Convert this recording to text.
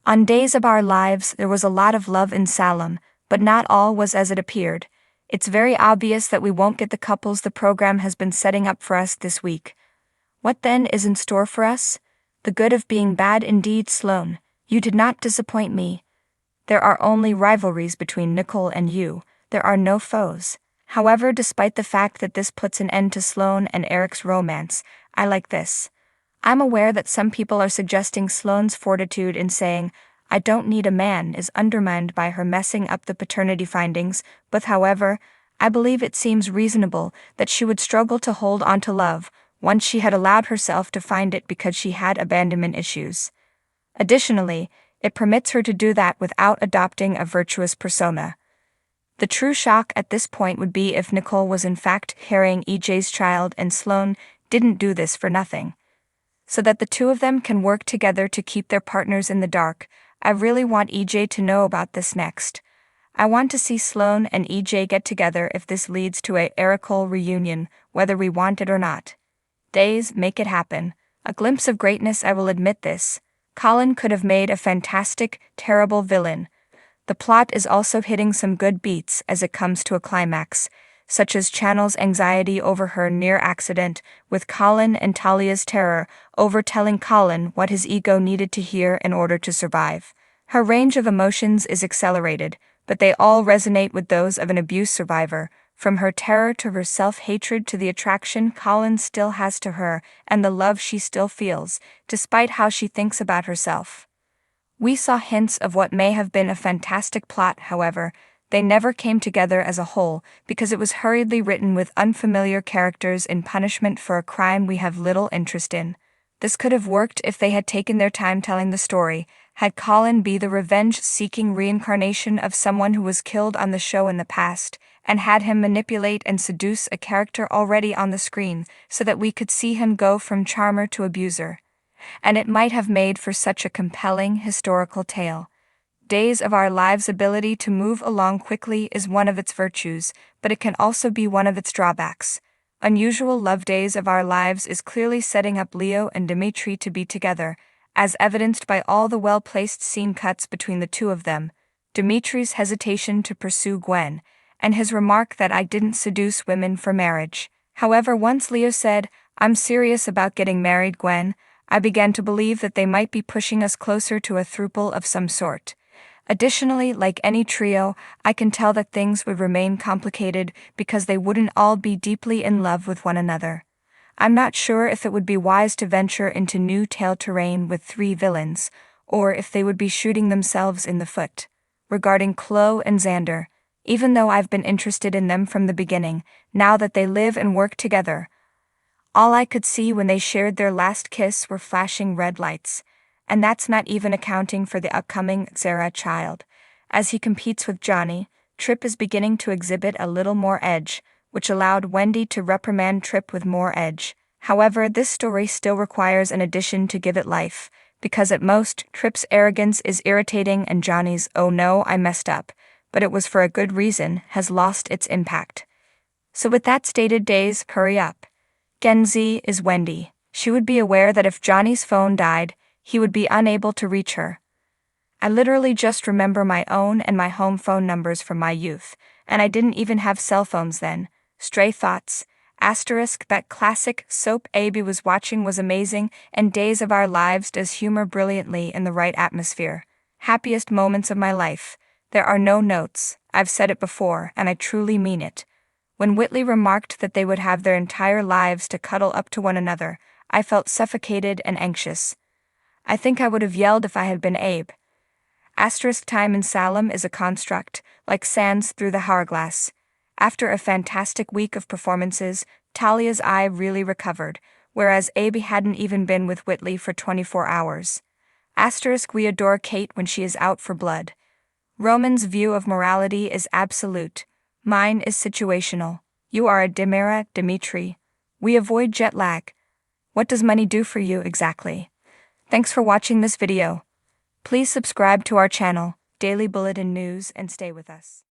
On Days of Our Lives, there was a lot of love in Salem, but not all was as it appeared. It's very obvious that we won't get the couples the program has been setting up for us this week. What then is in store for us? The good of being bad indeed, Sloan. You did not disappoint me. There are only rivalries between Nicole and you. There are no foes. However, despite the fact that this puts an end to Sloan and Eric's romance, I like this. I'm aware that some people are suggesting Sloan's fortitude in saying, "I don't need a man," is undermined by her messing up the paternity findings, but however, I believe it seems reasonable that she would struggle to hold on to love once she had allowed herself to find it because she had abandonment issues. Additionally, it permits her to do that without adopting a virtuous persona. The true shock at this point would be if Nicole was in fact carrying EJ's child and Sloan didn't do this for nothing. So that the two of them can work together to keep their partners in the dark, I really want EJ to know about this next. I want to see Sloan and EJ get together if this leads to a Ericole reunion, whether we want it or not. Days, make it happen. A glimpse of greatness, I will admit this. Colin could have made a fantastic, terrible villain. The plot is also hitting some good beats as it comes to a climax, such as Channel's anxiety over her near accident, with Colin and Talia's terror over telling Colin what his ego needed to hear in order to survive. Her range of emotions is accelerated, but they all resonate with those of an abuse survivor, from her terror to her self-hatred to the attraction Colin still has to her and the love she still feels, despite how she thinks about herself. We saw hints of what may have been a fantastic plot, however. They never came together as a whole because it was hurriedly written with unfamiliar characters in punishment for a crime we have little interest in. This could have worked if they had taken their time telling the story, had Colin be the revenge-seeking reincarnation of someone who was killed on the show in the past, and had him manipulate and seduce a character already on the screen so that we could see him go from charmer to abuser. And it might have made for such a compelling historical tale. Days of Our Lives' ability to move along quickly is one of its virtues, but it can also be one of its drawbacks. Unusual Love Days of Our Lives is clearly setting up Leo and Dimitri to be together, as evidenced by all the well-placed scene cuts between the two of them, Dimitri's hesitation to pursue Gwen, and his remark that "I didn't seduce women for marriage." However, once Leo said, "I'm serious about getting married, Gwen," I began to believe that they might be pushing us closer to a throuple of some sort. Additionally, like any trio, I can tell that things would remain complicated because they wouldn't all be deeply in love with one another. I'm not sure if it would be wise to venture into new tale terrain with 3 villains, or if they would be shooting themselves in the foot. Regarding Chloe and Xander, even though I've been interested in them from the beginning, now that they live and work together, all I could see when they shared their last kiss were flashing red lights. And that's not even accounting for the upcoming Sarah child. As he competes with Johnny, Tripp is beginning to exhibit a little more edge, which allowed Wendy to reprimand Tripp with more edge. However, this story still requires an addition to give it life, because at most, Tripp's arrogance is irritating and Johnny's "oh no, I messed up, but it was for a good reason" has lost its impact. So with that stated, Days, hurry up. Gen Z is Wendy. She would be aware that if Johnny's phone died, he would be unable to reach her. I literally just remember my own and my home phone numbers from my youth, and I didn't even have cell phones then. Stray thoughts. Asterisk, that classic soap Abby was watching was amazing, and Days of Our Lives does humor brilliantly in the right atmosphere. Happiest moments of my life. There are no notes. I've said it before, and I truly mean it. When Whitley remarked that they would have their entire lives to cuddle up to one another, I felt suffocated and anxious. I think I would have yelled if I had been Abe. Asterisk, time in Salem is a construct, like sands through the hourglass. After a fantastic week of performances, Talia's eye really recovered, whereas Abe hadn't even been with Whitley for 24 hours. Asterisk, we adore Kate when she is out for blood. Roman's view of morality is absolute. Mine is situational. You are a Demira, Dimitri. We avoid jet lag. What does money do for you exactly? Thanks for watching this video. Please subscribe to our channel, Daily Bulletin News, and stay with us.